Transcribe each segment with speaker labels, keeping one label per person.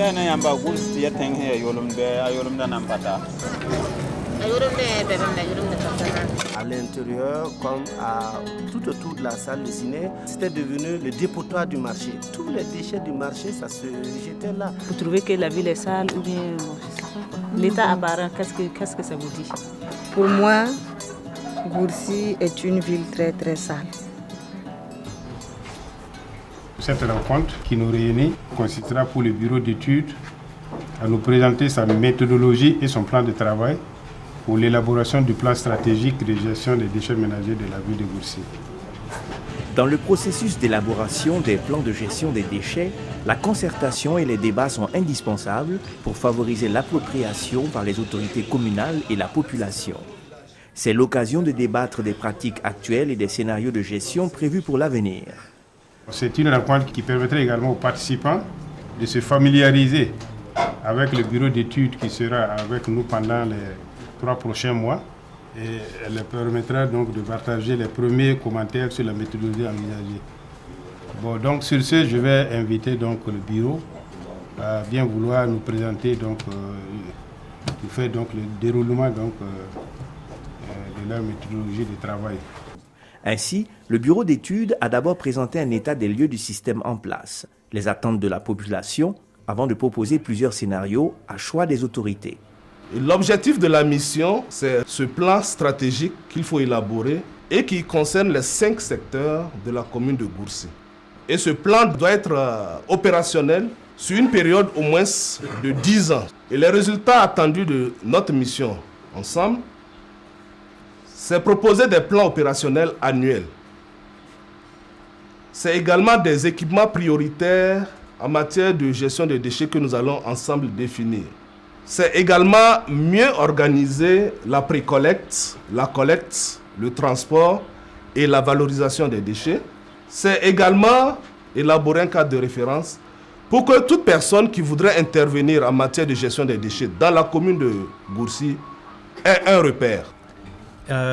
Speaker 1: À l'intérieur, comme tout autour de la salle de ciné, c'était devenu le dépotoir du marché. Tous les déchets du marché, ça se jetait là.
Speaker 2: Vous trouvez que la ville est sale ou bien l'état apparent, qu'est-ce que ça vous dit?
Speaker 3: Pour moi, Gourcy est une ville très très sale.
Speaker 4: Cette rencontre qui nous réunit consistera pour le bureau d'études à nous présenter sa méthodologie et son plan de travail pour l'élaboration du plan stratégique de gestion des déchets ménagers de la ville de Gourcy.
Speaker 5: Dans le processus d'élaboration des plans de gestion des déchets, la concertation et les débats sont indispensables pour favoriser l'appropriation par les autorités communales et la population. C'est l'occasion de débattre des pratiques actuelles et des scénarios de gestion prévus pour l'avenir.
Speaker 4: C'est une rencontre qui permettrait également aux participants de se familiariser avec le bureau d'études qui sera avec nous pendant les 3 prochains mois. Et elle leur permettra donc de partager les premiers commentaires sur la méthodologie envisagée. Bon, donc sur ce, je vais inviter donc le bureau à bien vouloir nous présenter donc nous faire donc le déroulement donc de leur méthodologie de travail.
Speaker 5: Ainsi, le bureau d'études a d'abord présenté un état des lieux du système en place, les attentes de la population, avant de proposer plusieurs scénarios à choix des autorités.
Speaker 6: L'objectif de la mission, c'est ce plan stratégique qu'il faut élaborer et qui concerne les 5 secteurs de la commune de Gourcy. Et ce plan doit être opérationnel sur une période au moins de 10 ans. Et les résultats attendus de notre mission ensemble, c'est proposer des plans opérationnels annuels. C'est également des équipements prioritaires en matière de gestion des déchets que nous allons ensemble définir. C'est également mieux organiser la pré-collecte, la collecte, le transport et la valorisation des déchets. C'est également élaborer un cadre de référence pour que toute personne qui voudrait intervenir en matière de gestion des déchets dans la commune de Gourcy ait un repère.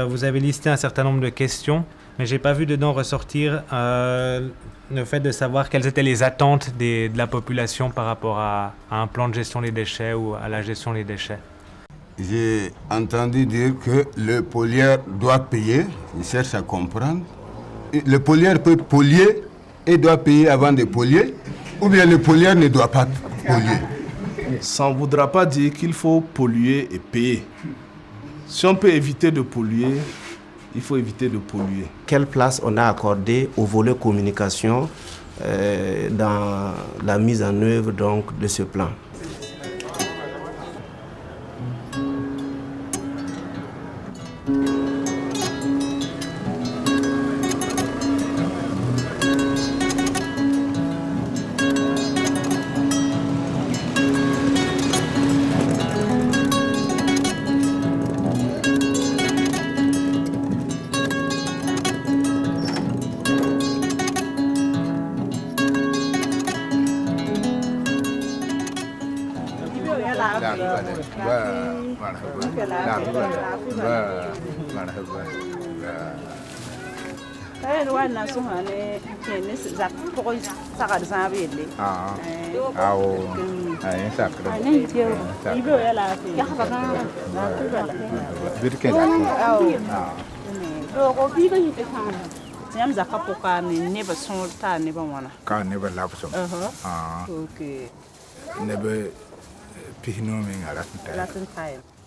Speaker 7: Vous avez listé un certain nombre de questions, mais je n'ai pas vu dedans ressortir le fait de savoir quelles étaient les attentes de la population par rapport à un plan de gestion des déchets ou à la gestion des déchets.
Speaker 8: J'ai entendu dire que le pollueur doit payer, je cherche à comprendre. Le pollueur peut polluer et doit payer avant de polluer, ou bien le pollueur ne doit pas polluer.
Speaker 6: Ça ne voudra pas dire qu'il faut polluer et payer. Si on peut éviter de polluer, il faut éviter de polluer.
Speaker 1: Quelle place on a accordée au volet communication dans la mise en œuvre donc, de ce plan?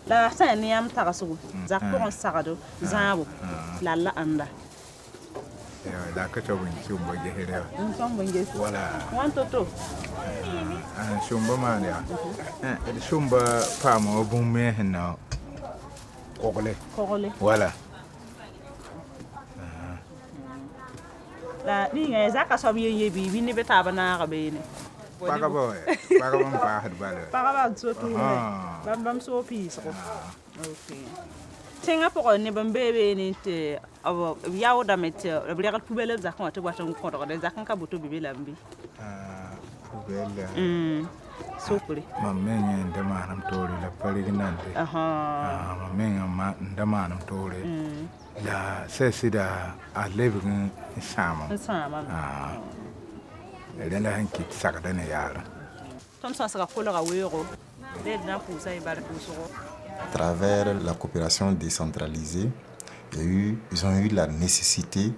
Speaker 2: La saniam tagasu zakon sagado zabo la anda
Speaker 9: la ka ta wani shumba gehere
Speaker 2: wala wanto to
Speaker 9: shumba ma ya shumba pa mo bumme hina kogole wala
Speaker 2: la ni nga zaka so bi bi ni beta bana ga be ni
Speaker 9: paga bam pa had bala
Speaker 2: paga so tu bam so pi so okay tinga pour ne bambebe ni te yawo da met regal poubelle zakon te boiton ko do zakon ka boto bibe lambi
Speaker 9: poubelle
Speaker 2: so kuli
Speaker 9: mamenya ndamanam tole la palignante mamenya ma ndamanam tole la sesida a levin sama la hanki sakada ne yara
Speaker 10: À travers la coopération décentralisée, ils ont eu la nécessité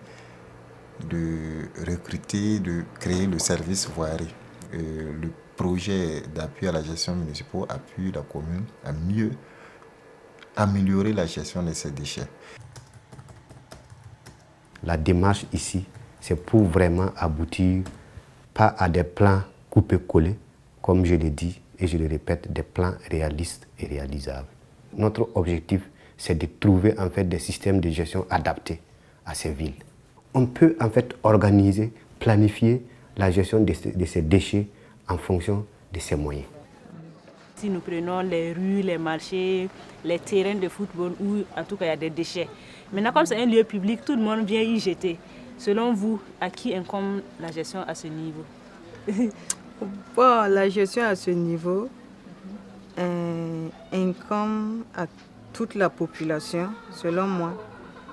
Speaker 10: de recruter, de créer le service voirie. Le projet d'appui à la gestion municipale appuie la commune à mieux améliorer la gestion de ces déchets.
Speaker 11: La démarche ici, c'est pour vraiment aboutir pas à des plans coupés-collés, comme je l'ai dit et je le répète, des plans réalistes et réalisables. Notre objectif, c'est de trouver en fait des systèmes de gestion adaptés à ces villes. On peut en fait organiser, planifier la gestion de ces déchets en fonction de ces moyens.
Speaker 2: Si nous prenons les rues, les marchés, les terrains de football où en tout cas il y a des déchets. Maintenant, comme c'est un lieu public, tout le monde vient y jeter. Selon vous, à qui incombe la gestion à ce niveau?
Speaker 3: Bon, la gestion à ce niveau incombe à toute la population, selon moi,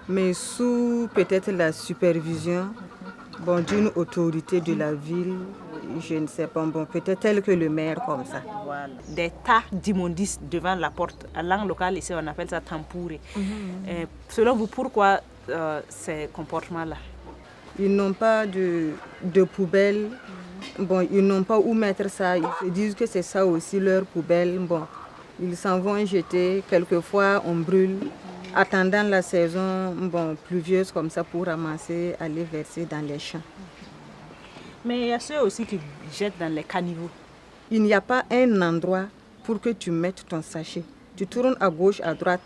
Speaker 3: mais sous peut-être la supervision d'une autorité de la ville, je ne sais pas, peut-être tel que le maire comme ça.
Speaker 2: Voilà. Des tas d'immondices devant la porte. En langue locale, ici, on appelle ça tampoure. Selon vous, pourquoi ces comportements-là?
Speaker 3: Ils n'ont pas de poubelle. Ils n'ont pas où mettre ça. Ils se disent que c'est ça aussi leur poubelle. Ils s'en vont jeter. Quelquefois, on brûle. Attendant la saison pluvieuse comme ça pour ramasser, aller verser dans les champs.
Speaker 2: Mais il y a ceux aussi qui jettent dans les caniveaux.
Speaker 3: Il n'y a pas un endroit pour que tu mettes ton sachet. Tu tournes à gauche, à droite.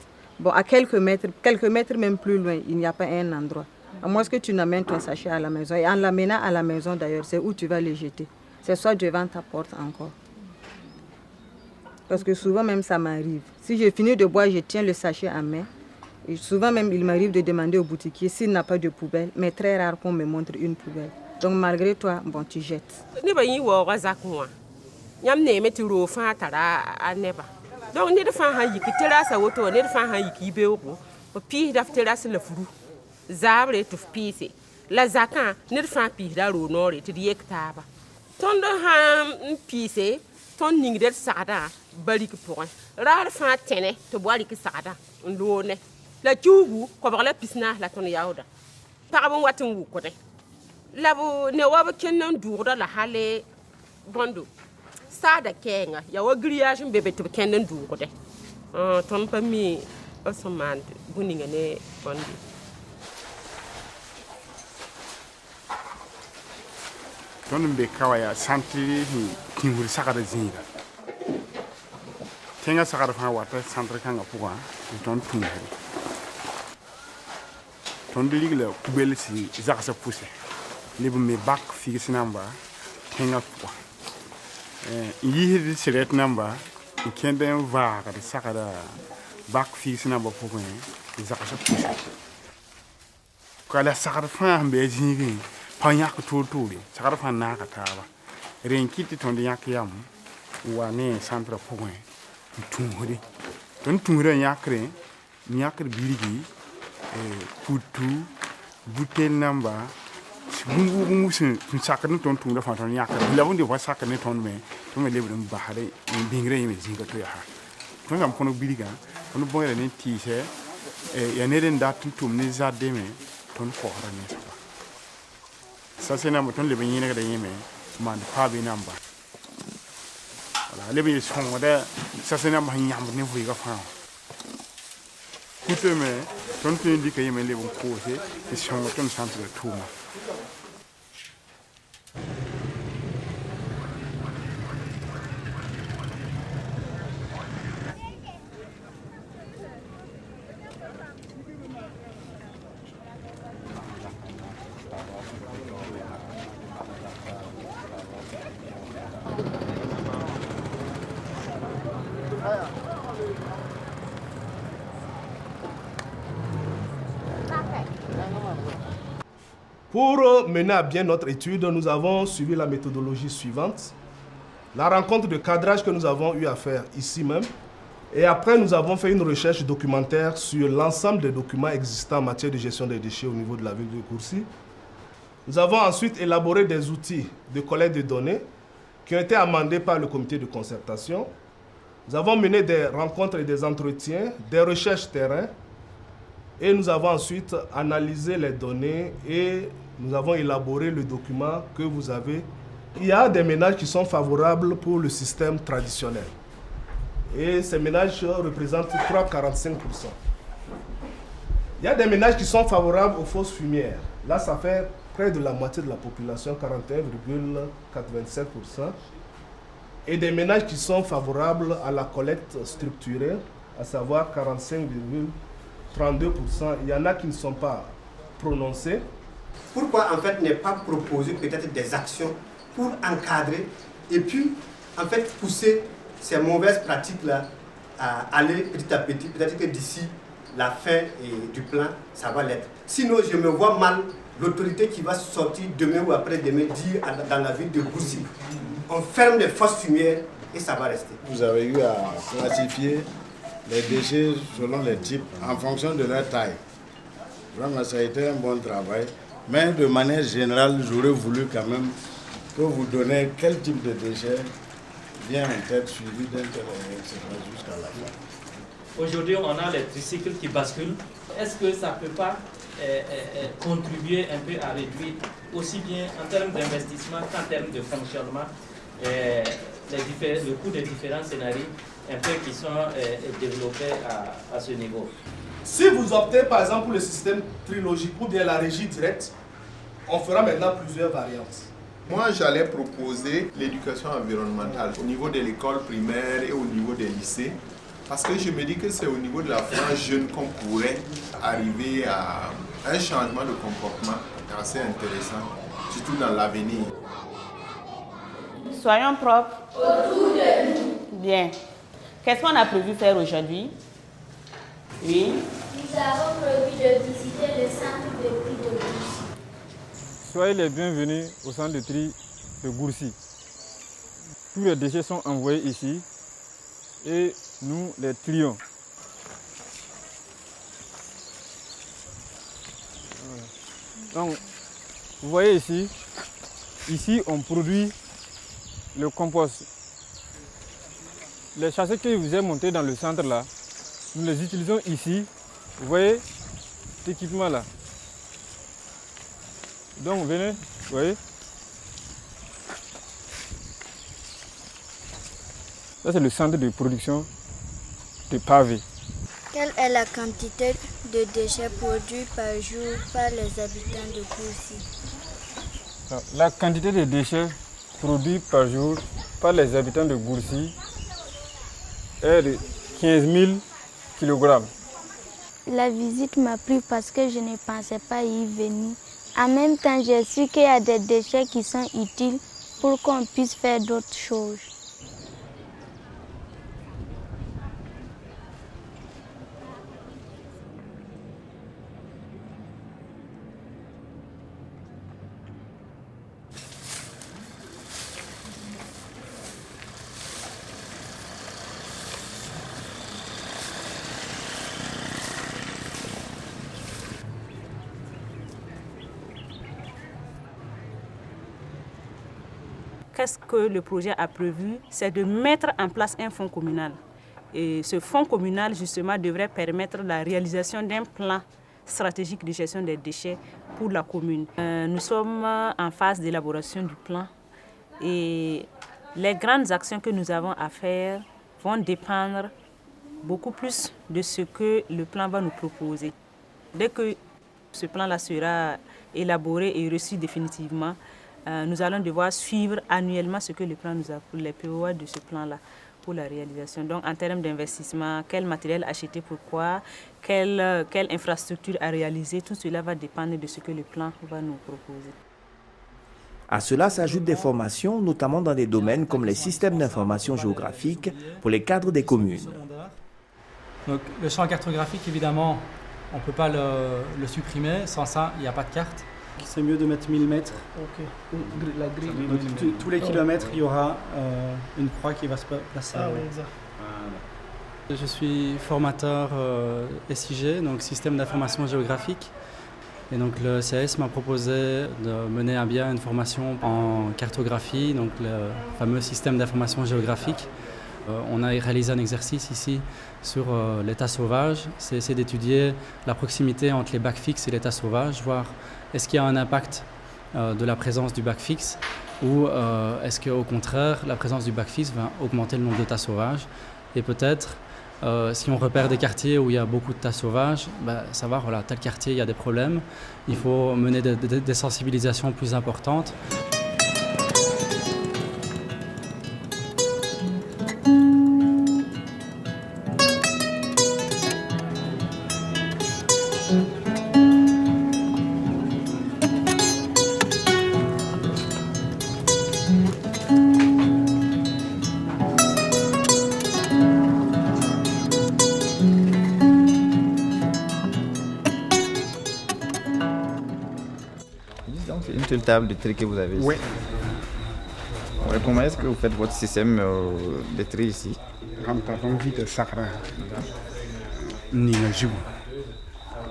Speaker 3: À quelques mètres même plus loin, il n'y a pas un endroit. À moins que tu n'amènes ton sachet à la maison. Et en l'amenant à la maison d'ailleurs, c'est où tu vas le jeter. C'est soit devant ta porte encore. Parce que souvent même ça m'arrive. Si j'ai fini de boire, je tiens le sachet à main. Et souvent même, il m'arrive de demander au boutiquier s'il n'a pas de poubelle, mais très rare qu'on me montre une poubelle. Donc malgré toi, tu jettes.
Speaker 12: Donc, la jugu ko bagala pisna la ton yawda pagabon watin wu ko de labo ne wa ba kenan duura la hale bondo sada kenga ya wa grillage bebe to kenan duura de ton pa mi osomande buninga ne bondi
Speaker 4: ton be kawaya santri ni kingur sakara zinga tenga sakara fa wata centre kanga puwa ton tungu ton digle kubel si zakasa pousse libu me bak fixe number tenga puwa yi siret number ikenden va ka sakara bak fixe number puwa zakasa pousse kala sakara fa be zingi panya ko toturi sakara fa na ka tawa renkiti ton yak yam wane centre puwa tunhuri ton tunhuri yakre nyakre biligi putu butel number bungu sun sakane ton tunga fa ton yakre la wonde wa sakane ton me to me lebu dum bahare bingre yime zinga to ya ha ton gam kono biliga on boyre ne tise ya ne den dat tum ne zadde me ton ko harane sa se number ton lebu yine ga yime man pa be number wala lebu son wada sa se number nyam ne fu ga fa Kuteme, ton tu indique que les bons causes et sont ton centre de tout.
Speaker 6: Pour mener à bien notre étude, nous avons suivi la méthodologie suivante. La rencontre de cadrage que nous avons eu à faire ici même. Et après, nous avons fait une recherche documentaire sur l'ensemble des documents existants en matière de gestion des déchets au niveau de la ville de Koursi. Nous avons ensuite élaboré des outils de collecte de données qui ont été amendés par le comité de concertation. Nous avons mené des rencontres et des entretiens, des recherches terrain, et nous avons ensuite analysé les données et nous avons élaboré le document que vous avez. Il y a des ménages qui sont favorables pour le système traditionnel. Et ces ménages représentent 3,45%. Il y a des ménages qui sont favorables aux fausses fumières. Là, ça fait près de la moitié de la population, 41,87%. Et des ménages qui sont favorables à la collecte structurée, à savoir 45,32%. Il y en a qui ne sont pas prononcés.
Speaker 1: Pourquoi en fait ne pas proposer peut-être des actions pour encadrer et puis en fait pousser ces mauvaises pratiques-là à aller petit à petit, peut-être que d'ici la fin du plan, ça va l'être. Sinon, je me vois mal l'autorité qui va sortir demain ou après-demain dire dans la ville de Gourcy, on ferme les fosses fumières et ça va rester.
Speaker 13: Vous avez eu à classifier les déchets selon les types, en fonction de leur taille. Vraiment, ça a été un bon travail. Mais de manière générale, j'aurais voulu quand même que vous donniez quel type de déchets vient en tête, suivi d'un tel etc. jusqu'à la fin.
Speaker 14: Aujourd'hui, on a les tricycles qui basculent. Est-ce que ça ne peut pas contribuer un peu à réduire, aussi bien en termes d'investissement qu'en termes de fonctionnement, le coût des différents scénarios un peu qui sont développés à ce niveau?
Speaker 6: Si vous optez par exemple pour le système trilogique ou bien la régie directe, on fera maintenant plusieurs variantes.
Speaker 9: Moi, j'allais proposer l'éducation environnementale au niveau de l'école primaire et au niveau des lycées, parce que je me dis que c'est au niveau de la frange jeune qu'on pourrait arriver à un changement de comportement assez intéressant, surtout dans l'avenir.
Speaker 15: Soyons propres. Autour de nous. Bien. Qu'est-ce qu'on a prévu faire aujourd'hui? Oui.
Speaker 16: Nous avons prévu de visiter le centre de tri de Gourcy.
Speaker 17: Soyez les bienvenus au centre de tri de Gourcy. Tous les déchets sont envoyés ici et nous les trions. Donc, vous voyez ici on produit le compost. Les chassis que je vous ai montés dans le centre là, nous les utilisons ici. Vous voyez cet équipement là. Donc venez, vous voyez. Ça c'est le centre de production de pavés.
Speaker 16: Quelle est la quantité de déchets produits par jour par les habitants de Gourcy?
Speaker 17: La quantité de déchets produits par jour par les habitants de Gourcy est de 15 000 kg.
Speaker 16: La visite m'a plu parce que je ne pensais pas y venir. En même temps, j'ai su qu'il y a des déchets qui sont utiles pour qu'on puisse faire d'autres choses.
Speaker 2: Qu'est-ce que le projet a prévu? C'est de mettre en place un fonds communal. Et ce fonds communal, justement, devrait permettre la réalisation d'un plan stratégique de gestion des déchets pour la commune. Nous sommes en phase d'élaboration du plan et les grandes actions que nous avons à faire vont dépendre beaucoup plus de ce que le plan va nous proposer. Dès que ce plan-là sera élaboré et reçu définitivement, nous allons devoir suivre annuellement ce que le plan nous a, les POA de ce plan-là pour la réalisation. Donc en termes d'investissement, quel matériel acheter, pourquoi, quelle infrastructure à réaliser, tout cela va dépendre de ce que le plan va nous proposer.
Speaker 5: À cela s'ajoutent des formations, notamment dans des domaines comme les systèmes d'information géographique pour les cadres des communes.
Speaker 18: Donc, le champ cartographique, évidemment, on ne peut pas le supprimer. Sans ça, il n'y a pas de carte.
Speaker 19: C'est mieux de mettre 1000 mètres. La grille. Donc, tous les kilomètres, il y aura une croix qui va se placer.
Speaker 18: Ah oui, exact. Je suis formateur SIG, donc système d'information géographique. Et donc le CS m'a proposé de mener à bien une formation en cartographie, donc le fameux système d'information géographique. On a réalisé un exercice ici sur l'état sauvage, c'est essayer d'étudier la proximité entre les bacs fixes et l'état sauvage, voir est-ce qu'il y a un impact de la présence du bac fixe ou est-ce qu'au contraire la présence du bac fixe va augmenter le nombre d'états sauvages et peut-être si on repère des quartiers où il y a beaucoup de tas sauvages, savoir voilà, tel quartier il y a des problèmes, il faut mener des sensibilisations plus importantes.
Speaker 20: C'est une seule table de tri que vous avez ici.
Speaker 21: Oui.
Speaker 20: Ouais, comment est-ce que vous faites votre système de tri ici?
Speaker 21: Quand on vit de sacre, ni un jour.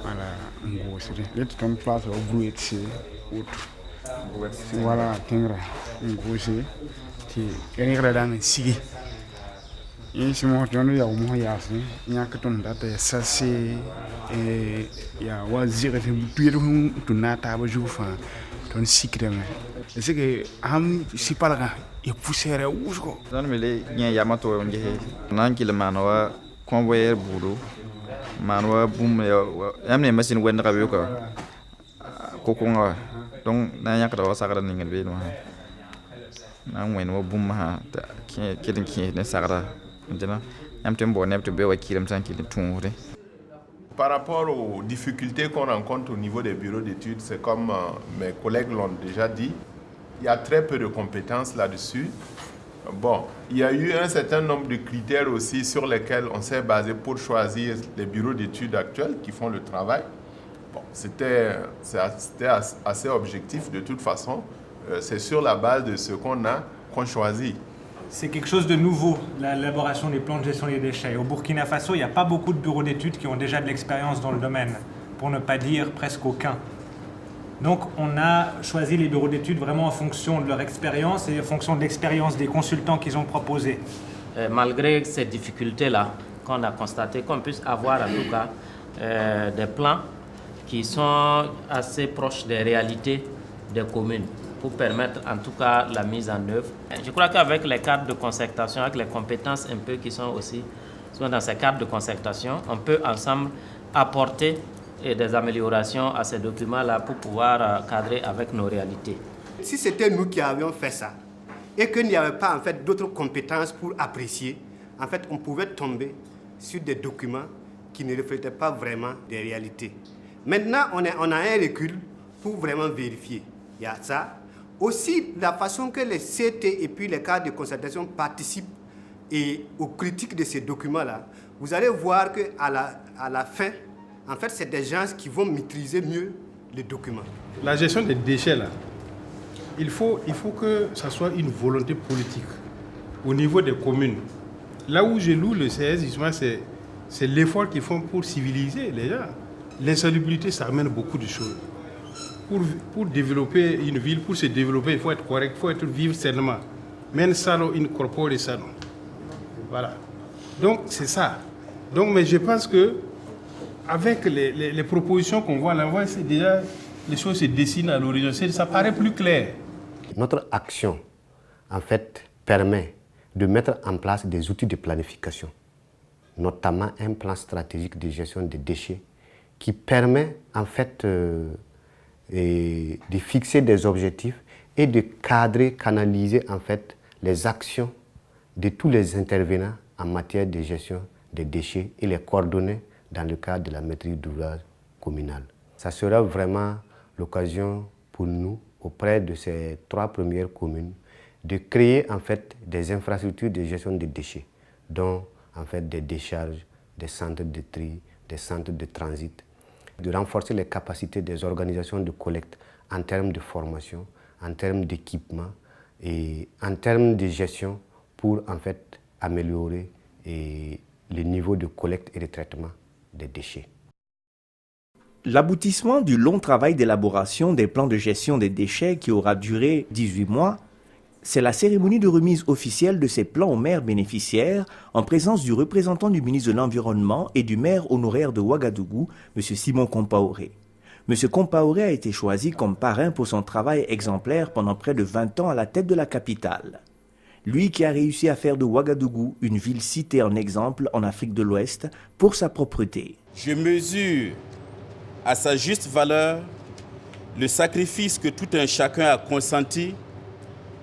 Speaker 21: Voilà, un gros c'est là tu tombes place au bruit de autre. Voilà, tengra, un gros c'est qui est dans un sigi. Et si moi je ne au moins il y a que ton date ça c'est il y a wazir et puis tout n'a pas besoin ton secret mais c'est que si pas là il poussière où je go
Speaker 20: non mais les y a mato on dit nan ki le manwa convoyeur boulot manwa boom amne machine wen rabe ko kokonga donc na yak do sakara ningal be no na wen wo boom ha ki ne sakara maintenant am tembo ne to be wa kiram tan ki tun wure.
Speaker 9: Par rapport aux difficultés qu'on rencontre au niveau des bureaux d'études, c'est comme mes collègues l'ont déjà dit, il y a très peu de compétences là-dessus. Bon, il y a eu un certain nombre de critères aussi sur lesquels on s'est basé pour choisir les bureaux d'études actuels qui font le travail. Bon, c'était assez objectif de toute façon. C'est sur la base de ce qu'on choisit.
Speaker 7: C'est quelque chose de nouveau, l'élaboration des plans de gestion des déchets. Au Burkina Faso, il n'y a pas beaucoup de bureaux d'études qui ont déjà de l'expérience dans le domaine, pour ne pas dire presque aucun. Donc on a choisi les bureaux d'études vraiment en fonction de leur expérience et en fonction de l'expérience des consultants qu'ils ont proposés.
Speaker 14: Malgré ces difficultés-là, qu'on a constaté qu'on puisse avoir en tout cas des plans qui sont assez proches des réalités des communes, pour permettre en tout cas la mise en œuvre. Je crois qu'avec les cadres de concertation, avec les compétences un peu qui sont aussi dans ces cadres de concertation, on peut ensemble apporter des améliorations à ces documents-là pour pouvoir cadrer avec nos réalités.
Speaker 1: Si c'était nous qui avions fait ça et qu'il n'y avait pas en fait d'autres compétences pour apprécier, en fait on pouvait tomber sur des documents qui ne reflétaient pas vraiment des réalités. Maintenant on a un recul pour vraiment vérifier. Il y a ça. Aussi, la façon que les CT et puis les cadres de concertation participent et aux critiques de ces documents-là, vous allez voir qu'à la fin, en fait, c'est des gens qui vont maîtriser mieux les documents.
Speaker 4: La gestion des déchets, là, il faut que ça soit une volonté politique au niveau des communes. Là où je loue le CS, justement, c'est l'effort qu'ils font pour civiliser les gens. L'insalubrité, ça amène beaucoup de choses. Pour développer une ville, pour se développer, il faut être correct, il faut vivre sainement. Men sano in corpore sano. Voilà. Donc c'est ça. Donc, mais je pense que avec les propositions qu'on voit là, c'est déjà les choses se dessinent à l'horizon. Ça paraît plus clair.
Speaker 11: Notre action, en fait, permet de mettre en place des outils de planification, notamment un plan stratégique de gestion des déchets qui permet en fait et de fixer des objectifs et de cadrer, canaliser en fait les actions de tous les intervenants en matière de gestion des déchets et les coordonner dans le cadre de la maîtrise d'ouvrage communale. Ça sera vraiment l'occasion pour nous, auprès de ces 3 premières communes, de créer en fait des infrastructures de gestion des déchets, dont en fait des décharges, des centres de tri, des centres de transit, de renforcer les capacités des organisations de collecte en termes de formation, en termes d'équipement et en termes de gestion pour en fait améliorer le niveau de collecte et de traitement des déchets.
Speaker 5: L'aboutissement du long travail d'élaboration des plans de gestion des déchets qui aura duré 18 mois, c'est la cérémonie de remise officielle de ces plans aux maires bénéficiaires en présence du représentant du ministre de l'Environnement et du maire honoraire de Ouagadougou, M. Simon Compaoré. M. Compaoré a été choisi comme parrain pour son travail exemplaire pendant près de 20 ans à la tête de la capitale. Lui qui a réussi à faire de Ouagadougou une ville citée en exemple en Afrique de l'Ouest pour sa propreté.
Speaker 8: Je mesure à sa juste valeur le sacrifice que tout un chacun a consenti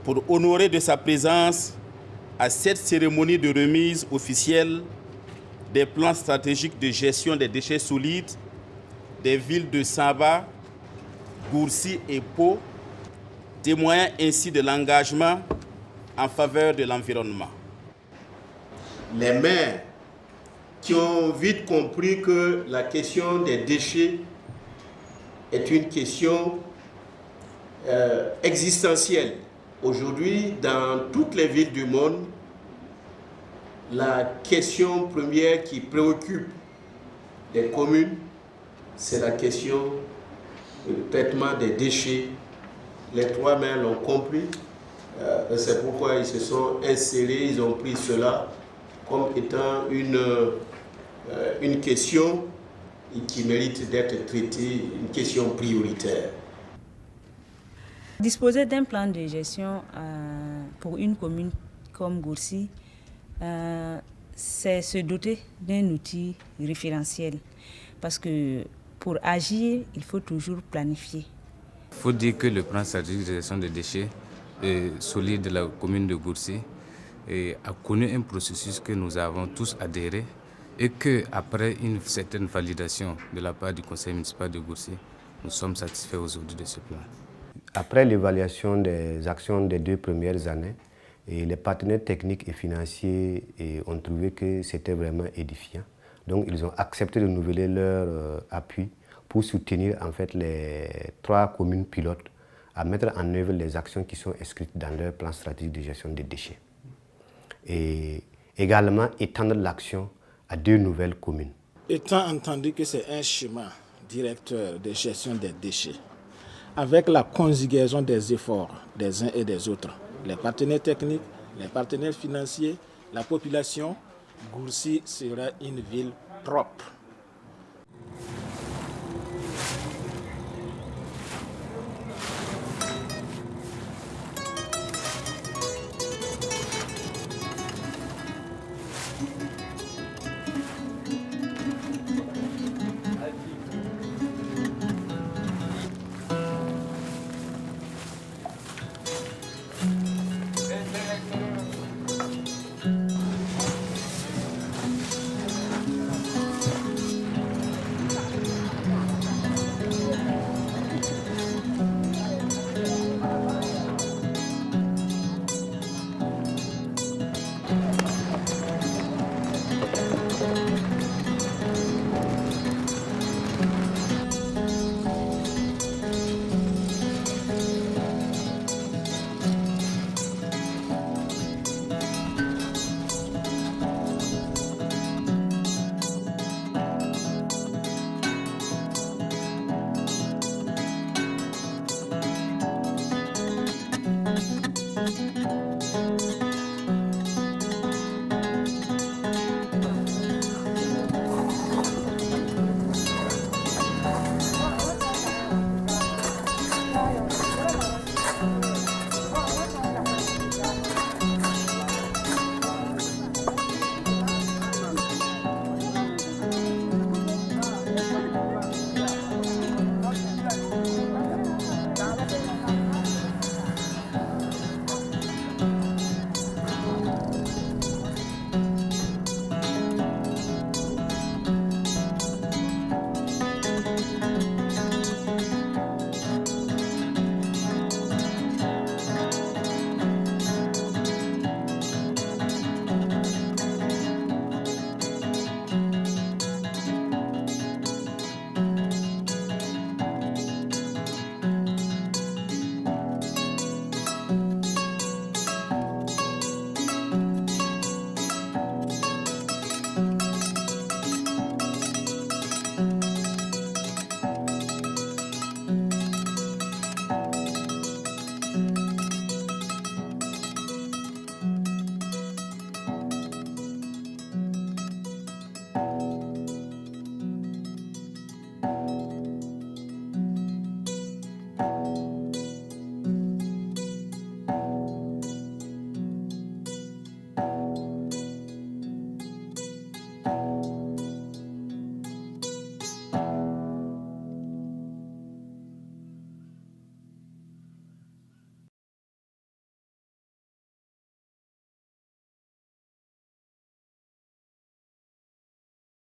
Speaker 8: pour honorer de sa présence à cette cérémonie de remise officielle des plans stratégiques de gestion des déchets solides des villes de Saba, Goursi et Pau, témoignant ainsi de l'engagement en faveur de l'environnement.
Speaker 1: Les maires qui ont vite compris que la question des déchets est une question existentielle. Aujourd'hui, dans toutes les villes du monde, la question première qui préoccupe les communes, c'est la question du traitement des déchets. Les trois maires l'ont compris. C'est pourquoi ils se sont insérés, ils ont pris cela comme étant une question qui mérite d'être traitée, une question prioritaire.
Speaker 2: Disposer d'un plan de gestion pour une commune comme Goursi, c'est se doter d'un outil référentiel. Parce que pour agir, il faut toujours planifier.
Speaker 22: Il faut dire que le plan stratégique de gestion des déchets solides de la commune de Goursi a connu un processus que nous avons tous adhéré et qu'après une certaine validation de la part du conseil municipal de Goursi, nous sommes satisfaits aujourd'hui de ce plan.
Speaker 11: Après l'évaluation des actions des 2 premières années, les partenaires techniques et financiers ont trouvé que c'était vraiment édifiant. Donc ils ont accepté de renouveler leur appui pour soutenir en fait les 3 communes pilotes à mettre en œuvre les actions qui sont inscrites dans leur plan stratégique de gestion des déchets. Et également étendre l'action à 2 nouvelles communes.
Speaker 23: Étant entendu que c'est un schéma directeur de gestion des déchets, avec la conjugaison des efforts des uns et des autres, les partenaires techniques, les partenaires financiers, la population, Goursi sera une ville propre.